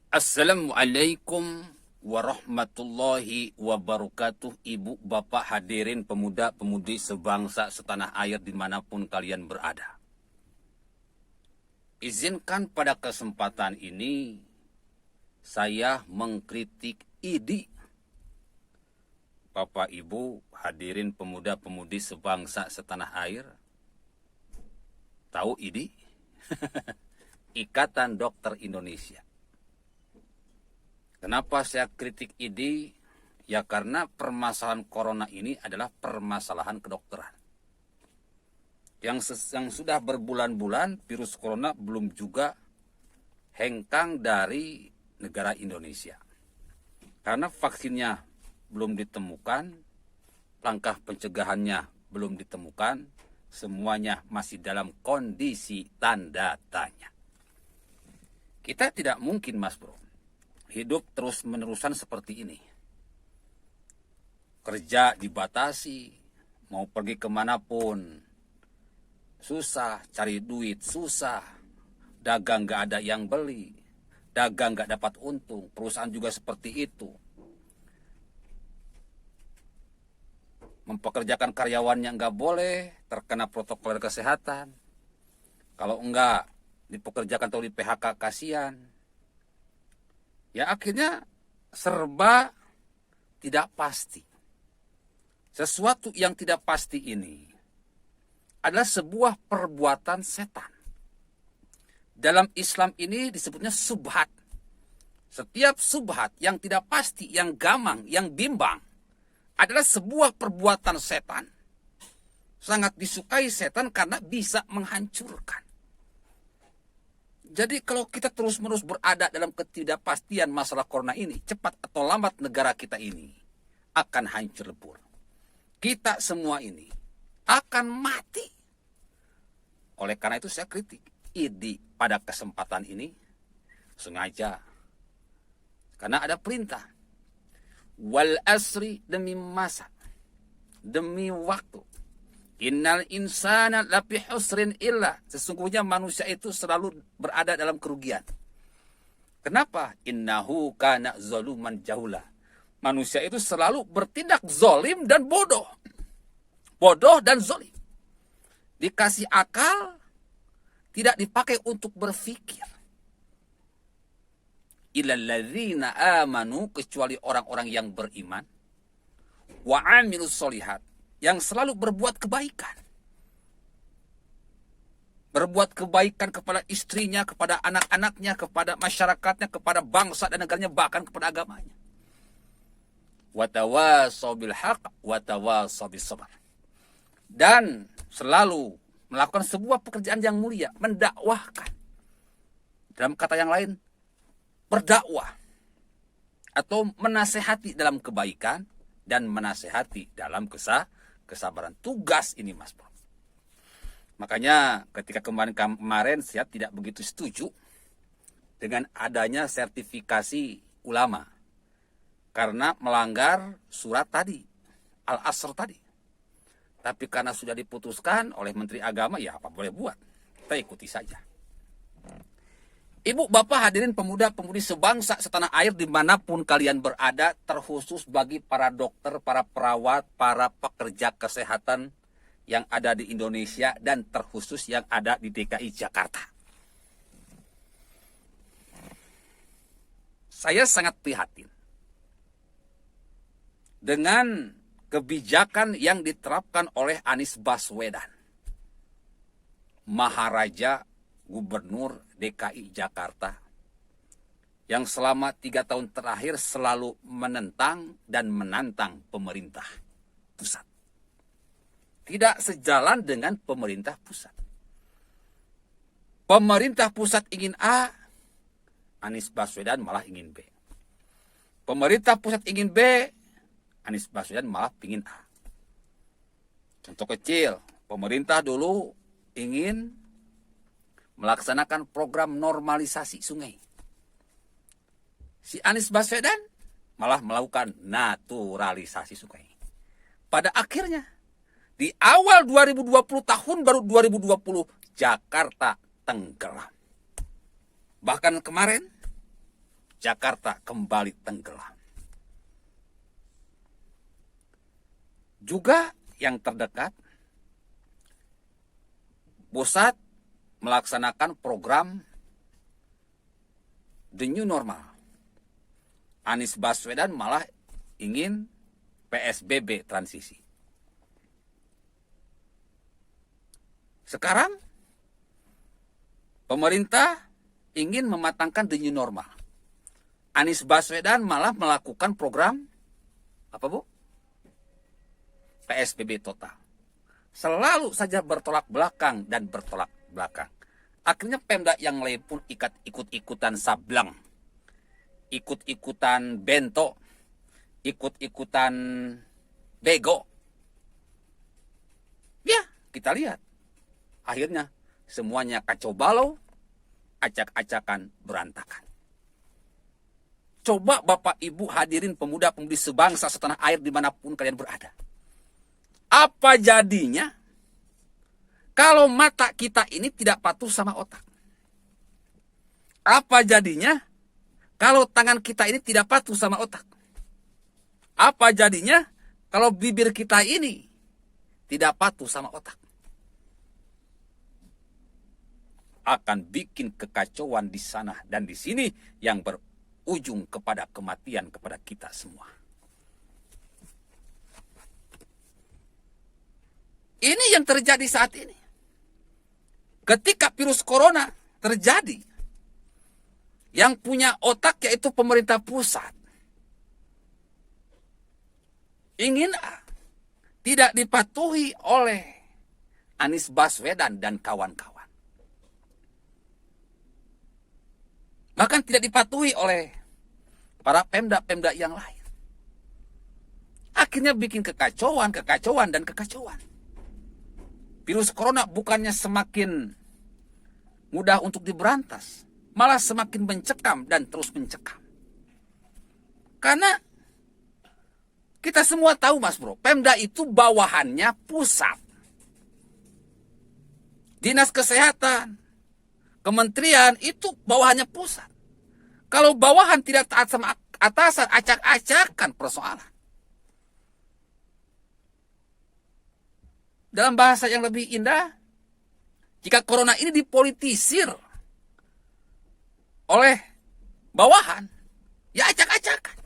Assalamualaikum warahmatullahi wabarakatuh. Ibu, bapak, hadirin pemuda, pemudi sebangsa setanah air dimanapun kalian berada. Izinkan pada kesempatan ini saya mengkritik IDI. Bapak, ibu, hadirin pemuda, pemudi sebangsa setanah air. Tahu IDI? Ikatan Dokter Indonesia. Kenapa saya kritik IDI? Ya karena permasalahan corona ini adalah permasalahan kedokteran. Yang sudah berbulan-bulan virus corona belum juga hengkang dari negara Indonesia. Karena vaksinnya belum ditemukan, langkah pencegahannya belum ditemukan, semuanya masih dalam kondisi tanda tanya. Kita tidak mungkin, Mas Bro, hidup terus-menerusan seperti ini. Kerja dibatasi, mau pergi kemanapun susah, cari duit susah, dagang gak ada yang beli, dagang gak dapat untung, perusahaan juga seperti itu. Mempekerjakan karyawannya gak boleh, terkena protokol kesehatan. Kalau enggak, dipekerjakan atau di PHK, kasihan. Ya akhirnya serba tidak pasti. Sesuatu yang tidak pasti ini adalah sebuah perbuatan setan. Dalam Islam ini disebutnya subhat. Setiap subhat yang tidak pasti, yang gamang, yang bimbang adalah sebuah perbuatan setan. Sangat disukai setan karena bisa menghancurkan. Jadi kalau kita terus-menerus berada dalam ketidakpastian masalah corona ini, cepat atau lambat negara kita ini akan hancur lebur. Kita semua ini akan mati. Oleh karena itu saya kritik IDI pada kesempatan ini sengaja. Karena ada perintah. Wal asri, demi masa, demi waktu. Innal insana lafi husrin illa. Sesungguhnya manusia itu selalu berada dalam kerugian. Kenapa? Innahu kana zaluman jahula. Manusia itu selalu bertindak zolim dan bodoh. Bodoh dan zolim. Dikasih akal, tidak dipakai untuk berpikir. Illalladzina amanu, kecuali orang-orang yang beriman. Wa amilus solihat, yang selalu berbuat kebaikan. Berbuat kebaikan kepada istrinya, kepada anak-anaknya, kepada masyarakatnya, kepada bangsa dan negaranya, bahkan kepada agamanya. Watawasaw bil haq, watawasaw bis sabar. Dan selalu melakukan sebuah pekerjaan yang mulia, mendakwahkan. Dalam kata yang lain, berdakwah. Atau menasehati dalam kebaikan dan menasehati dalam kesabaran. Tugas ini, Mas Bro. Makanya ketika kemarin saya tidak begitu setuju dengan adanya sertifikasi ulama. Karena melanggar surat tadi, Al-Asr tadi. Tapi karena sudah diputuskan oleh Menteri Agama, ya apa boleh buat. Kita ikuti saja. Ibu, bapak, hadirin pemuda, pemudi sebangsa setanah air dimanapun kalian berada, terkhusus bagi para dokter, para perawat, para pekerja kesehatan yang ada di Indonesia, dan terkhusus yang ada di DKI Jakarta. Saya sangat prihatin dengan kebijakan yang diterapkan oleh Anies Baswedan, Maharaja Gubernur DKI Jakarta, yang selama 3 tahun terakhir selalu menentang dan menantang pemerintah pusat. Tidak sejalan dengan pemerintah pusat. Pemerintah pusat ingin A, Anies Baswedan malah ingin B. Pemerintah pusat ingin B, Anies Baswedan malah ingin A. Contoh kecil, pemerintah dulu ingin melaksanakan program normalisasi sungai. Si Anies Baswedan malah melakukan naturalisasi sungai. Pada akhirnya, di awal 2020, tahun baru 2020, Jakarta tenggelam. Bahkan kemarin, Jakarta kembali tenggelam. Juga yang terdekat, pusat melaksanakan program The New Normal. Anies Baswedan malah ingin PSBB transisi. Sekarang pemerintah ingin mematangkan The New Normal. Anies Baswedan malah melakukan program apa, Bu? PSBB total. Selalu saja bertolak belakang dan bertolak belakang. Akhirnya Pemda yang lain pun ikut-ikutan sablang, ikut-ikutan bento, ikut-ikutan bego. Ya, kita lihat. Akhirnya semuanya kacau balau, acak-acakan, berantakan. Coba Bapak Ibu hadirin pemuda-pemudi sebangsa setanah air dimanapun kalian berada. Apa jadinya kalau mata kita ini tidak patuh sama otak? Apa jadinya kalau tangan kita ini tidak patuh sama otak? Apa jadinya kalau bibir kita ini tidak patuh sama otak? Akan bikin kekacauan di sana dan di sini yang berujung kepada kematian kepada kita semua. Ini yang terjadi saat ini. Ketika virus corona terjadi, yang punya otak yaitu pemerintah pusat ingin tidak dipatuhi oleh Anies Baswedan dan kawan-kawan. Bahkan tidak dipatuhi oleh para pemda-pemda yang lain. Akhirnya bikin kekacauan, dan kekacauan. Virus corona bukannya semakin mudah untuk diberantas, malah semakin mencekam dan terus mencekam. Karena kita semua tahu, Mas Bro, Pemda itu bawahannya pusat. Dinas Kesehatan, Kementerian itu bawahannya pusat. Kalau bawahan tidak taat sama atasan, acak-acakan persoalan. Dalam bahasa yang lebih indah, jika corona ini dipolitisir oleh bawahan, ya acak-acakan.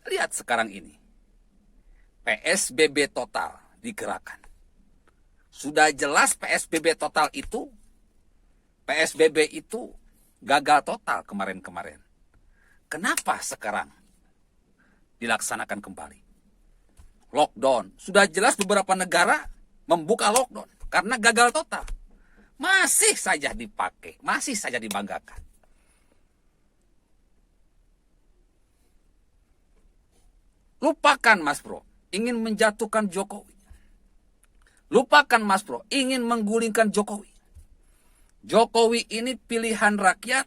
Lihat sekarang ini, PSBB total digerakkan. Sudah jelas PSBB total itu, PSBB itu gagal total kemarin-kemarin. Kenapa sekarang dilaksanakan kembali? Lockdown. Sudah jelas beberapa negara membuka lockdown karena gagal total. Masih saja dipakai, masih saja dibanggakan. Lupakan, Mas Bro, ingin menjatuhkan Jokowi. Lupakan, Mas Bro, ingin menggulingkan Jokowi. Jokowi ini pilihan rakyat.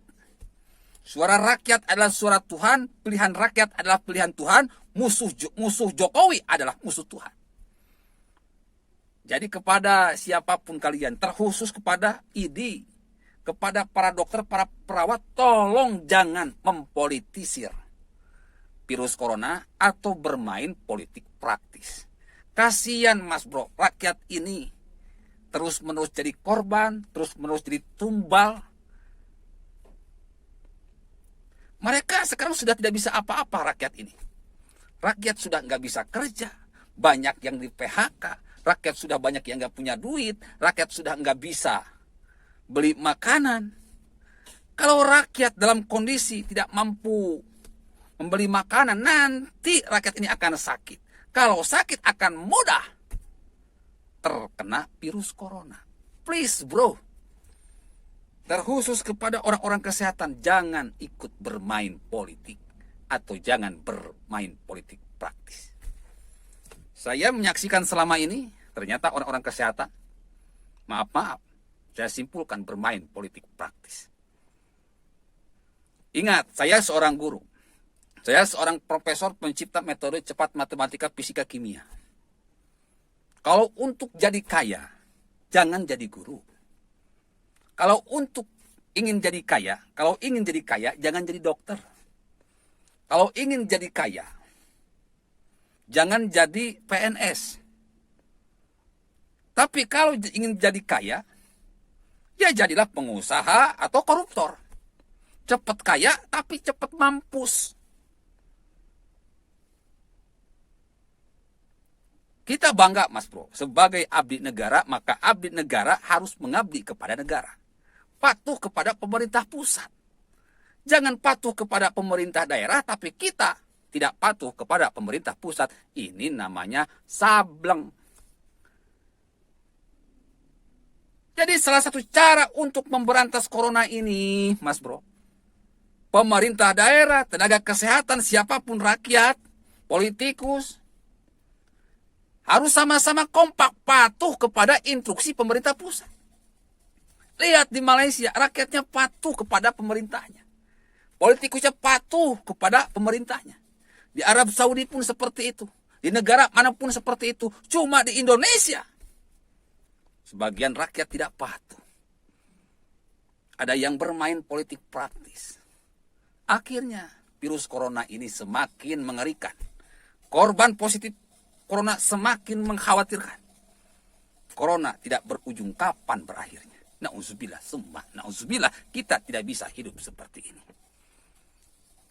Suara rakyat adalah suara Tuhan. Pilihan rakyat adalah pilihan Tuhan. Musuh Jokowi adalah musuh Tuhan. Jadi kepada siapapun kalian, terkhusus kepada ID, kepada para dokter, para perawat, tolong jangan mempolitisir virus corona atau bermain politik praktis. Kasihan, Mas Bro, rakyat ini terus-menerus jadi korban, terus-menerus jadi tumbal. Mereka sekarang sudah tidak bisa apa-apa, rakyat ini. Rakyat sudah nggak bisa kerja, banyak yang di PHK, rakyat sudah banyak yang nggak punya duit, rakyat sudah nggak bisa beli makanan. Kalau rakyat dalam kondisi tidak mampu membeli makanan, nanti rakyat ini akan sakit. Kalau sakit akan mudah terkena virus corona. Please bro, terkhusus kepada orang-orang kesehatan, jangan ikut bermain politik atau jangan bermain politik praktis. Saya menyaksikan selama ini, ternyata orang-orang kesehatan, maaf, saya simpulkan bermain politik praktis. Ingat, saya seorang guru. Saya seorang profesor pencipta metode cepat matematika, fisika, kimia. Kalau untuk jadi kaya, jangan jadi guru. Kalau untuk ingin jadi kaya, jangan jadi dokter. Kalau ingin jadi kaya, jangan jadi PNS. Tapi kalau ingin jadi kaya, ya jadilah pengusaha atau koruptor. Cepat kaya, tapi cepat mampus. Kita bangga, Mas Bro. Sebagai abdi negara, maka abdi negara harus mengabdi kepada negara. Patuh kepada pemerintah pusat. Jangan patuh kepada pemerintah daerah, tapi kita tidak patuh kepada pemerintah pusat. Ini namanya sableng. Jadi salah satu cara untuk memberantas corona ini, Mas Bro, pemerintah daerah, tenaga kesehatan, siapapun rakyat, politikus, harus sama-sama kompak patuh kepada instruksi pemerintah pusat. Lihat di Malaysia, rakyatnya patuh kepada pemerintahnya. Politikusnya patuh kepada pemerintahnya. Di Arab Saudi pun seperti itu. Di negara manapun seperti itu. Cuma di Indonesia, sebagian rakyat tidak patuh. Ada yang bermain politik praktis. Akhirnya, virus corona ini semakin mengerikan. Korban positif corona semakin mengkhawatirkan. Corona tidak berujung kapan berakhirnya. Na'udzubillah, summa na'udzubillah, kita tidak bisa hidup seperti ini.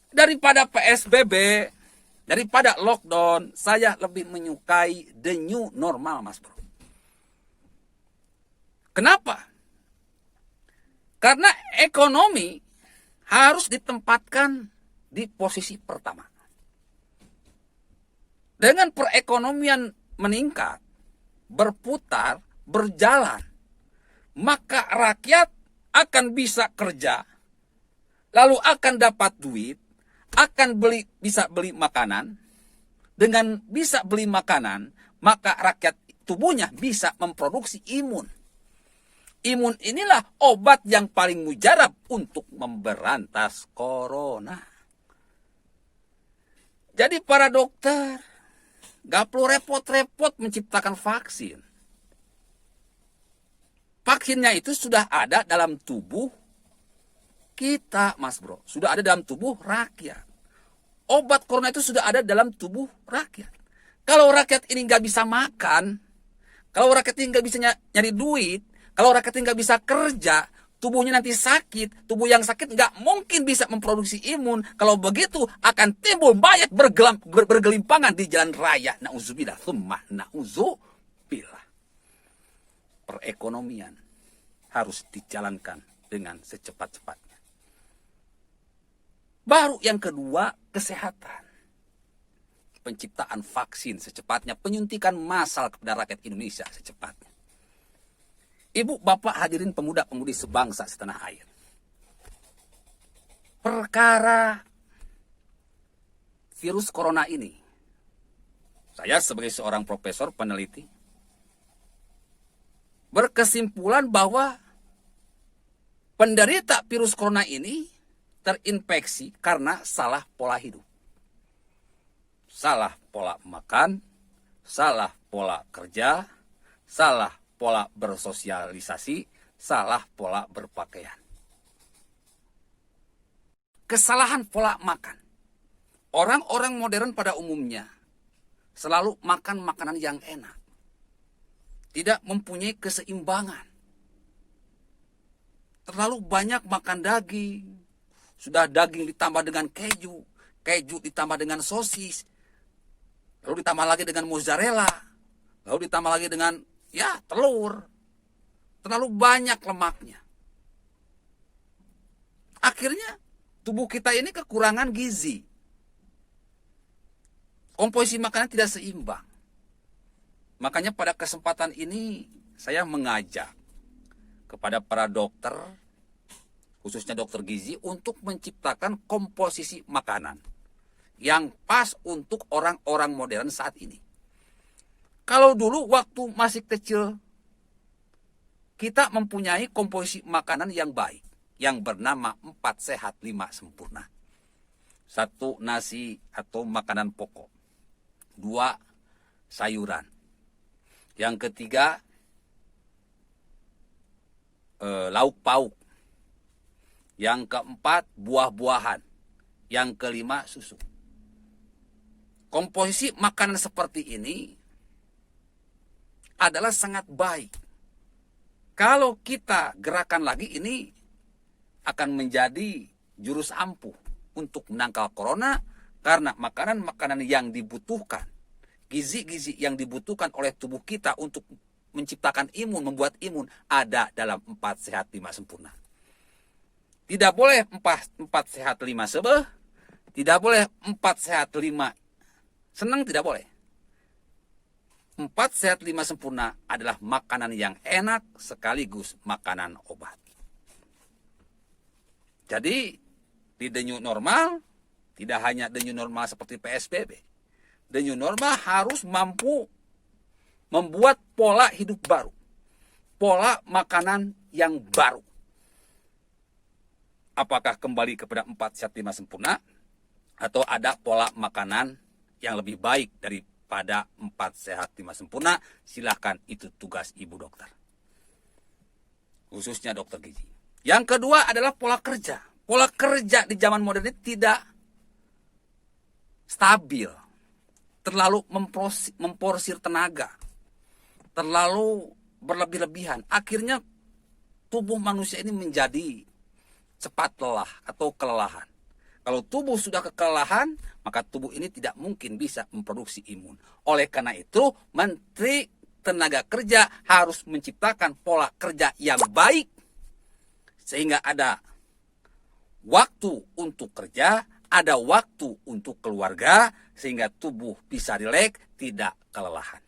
Daripada PSBB, daripada lockdown, saya lebih menyukai the new normal, Mas Bro. Kenapa? Karena ekonomi harus ditempatkan di posisi pertama. Dengan perekonomian meningkat, berputar, berjalan, maka rakyat akan bisa kerja, lalu akan dapat duit, akan bisa beli makanan. Dengan bisa beli makanan, maka rakyat tubuhnya bisa memproduksi imun. Imun inilah obat yang paling mujarab untuk memberantas corona. Jadi para dokter gak perlu repot-repot menciptakan vaksin. Vaksinnya itu sudah ada dalam tubuh kita, Mas Bro. Sudah ada dalam tubuh rakyat. Obat corona itu sudah ada dalam tubuh rakyat. Kalau rakyat ini nggak bisa makan, kalau rakyat ini nggak bisa nyari duit, kalau rakyat ini nggak bisa kerja, tubuhnya nanti sakit. Tubuh yang sakit nggak mungkin bisa memproduksi imun. Kalau begitu akan timbul mayat bergelimpangan di jalan raya. Na'udzubillah, tsumma na'udzubillah. Perekonomian harus dijalankan dengan secepat-cepatnya. Baru yang kedua, kesehatan. Penciptaan vaksin secepatnya, penyuntikan massal kepada rakyat Indonesia secepatnya. Ibu, bapak, hadirin pemuda-pemudi sebangsa setanah air. Perkara virus corona ini, saya sebagai seorang profesor peneliti, berkesimpulan bahwa penderita virus corona ini terinfeksi karena salah pola hidup. Salah pola makan, salah pola kerja, salah pola bersosialisasi, salah pola berpakaian. Kesalahan pola makan. Orang-orang modern pada umumnya selalu makan makanan yang enak. Tidak mempunyai keseimbangan. Terlalu banyak makan daging. Sudah daging ditambah dengan keju. Keju ditambah dengan sosis. Lalu ditambah lagi dengan mozzarella. Lalu ditambah lagi dengan telur. Terlalu banyak lemaknya. Akhirnya tubuh kita ini kekurangan gizi. Komposisi makanan tidak seimbang. Makanya pada kesempatan ini saya mengajak kepada para dokter, khususnya dokter gizi, untuk menciptakan komposisi makanan yang pas untuk orang-orang modern saat ini. Kalau dulu waktu masih kecil, kita mempunyai komposisi makanan yang baik, yang bernama 4 sehat 5 sempurna. 1 nasi atau makanan pokok. 2 sayuran. Yang ketiga lauk pauk. Yang keempat, buah-buahan. Yang kelima, susu. Komposisi makanan seperti ini adalah sangat baik. Kalau kita gerakan lagi, ini akan menjadi jurus ampuh untuk menangkal corona, karena makanan-makanan yang dibutuhkan, gizi-gizi yang dibutuhkan oleh tubuh kita untuk menciptakan imun, membuat imun, ada dalam 4 sehat 5 sempurna. Tidak boleh 4 sehat 5 sebeh, tidak boleh 4 sehat 5 senang, tidak boleh. 4 sehat 5 sempurna adalah makanan yang enak sekaligus makanan obat. Jadi di the new normal, tidak hanya the new normal seperti PSBB, the new normal harus mampu membuat pola hidup baru, pola makanan yang baru. Apakah kembali kepada 4 sehat 5 sempurna, atau ada pola makanan yang lebih baik daripada 4 sehat 5 sempurna? Silahkan, itu tugas ibu dokter, khususnya dokter gizi. Yang kedua adalah pola kerja. Pola kerja di zaman modern ini tidak stabil, terlalu memporsir tenaga, terlalu berlebih-lebihan. Akhirnya tubuh manusia ini menjadi cepat lelah atau kelelahan. Kalau tubuh sudah kelelahan, maka tubuh ini tidak mungkin bisa memproduksi imun. Oleh karena itu, Menteri Tenaga Kerja harus menciptakan pola kerja yang baik, sehingga ada waktu untuk kerja, ada waktu untuk keluarga, sehingga tubuh bisa rileks, tidak kelelahan.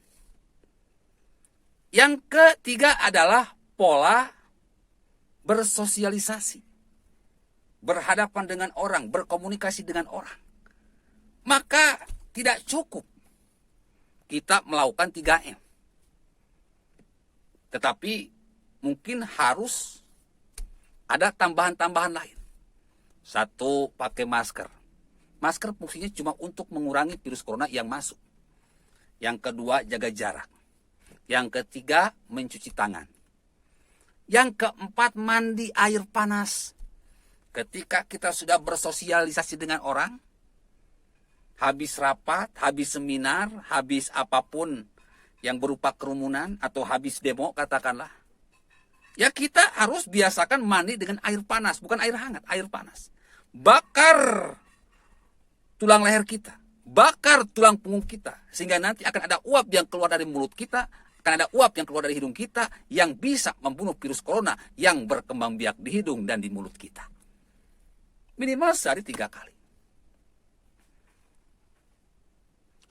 Yang ketiga adalah pola bersosialisasi, berhadapan dengan orang, berkomunikasi dengan orang. Maka tidak cukup kita melakukan 3M. Tetapi mungkin harus ada tambahan-tambahan lain. 1, pakai masker. Masker fungsinya cuma untuk mengurangi virus corona yang masuk. Yang kedua, jaga jarak. Yang ketiga, mencuci tangan. Yang keempat, mandi air panas. Ketika kita sudah bersosialisasi dengan orang, habis rapat, habis seminar, habis apapun yang berupa kerumunan, atau habis demo katakanlah, ya kita harus biasakan mandi dengan air panas, bukan air hangat, air panas. Bakar tulang leher kita, bakar tulang punggung kita, sehingga nanti akan ada uap yang keluar dari mulut kita, akan ada uap yang keluar dari hidung kita, yang bisa membunuh virus corona yang berkembang biak di hidung dan di mulut kita. Minimal sehari 3 kali.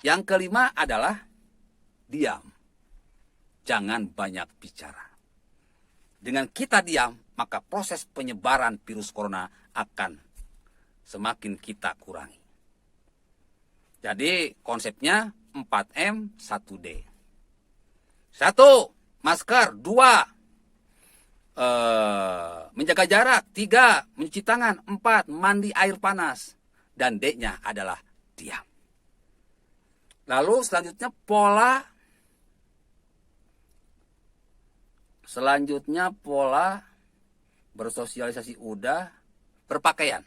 Yang kelima adalah diam. Jangan banyak bicara. Dengan kita diam, maka proses penyebaran virus corona akan semakin kita kurangi. Jadi konsepnya 4M 1D. 1, masker. 2, menjaga jarak. 3, mencuci tangan. 4, mandi air panas. Dan D-nya adalah diam. Lalu selanjutnya pola bersosialisasi udah, berpakaian.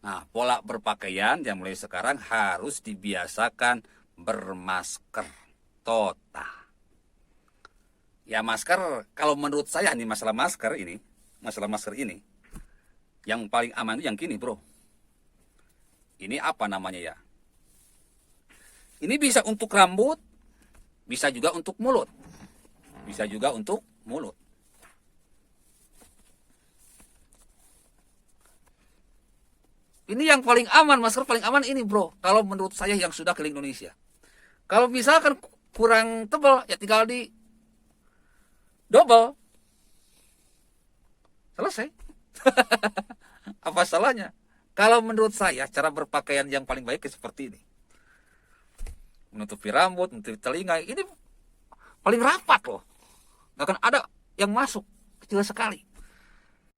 Nah, pola berpakaian yang mulai sekarang harus dibiasakan bermasker total. Ya, masker, kalau menurut saya nih masalah masker ini, yang paling aman itu yang gini, bro. Ini apa namanya ya? Ini bisa untuk rambut, bisa juga untuk mulut. Bisa juga untuk mulut. Ini yang paling aman, masker paling aman ini, bro. Kalau menurut saya yang sudah keliling Indonesia. Kalau misalkan kurang tebal, ya tinggal di double. Selesai. Apa salahnya? Kalau menurut saya, cara berpakaian yang paling baik seperti ini. Menutupi rambut, menutupi telinga. Ini paling rapat loh. Nggak akan ada yang masuk, kecil sekali.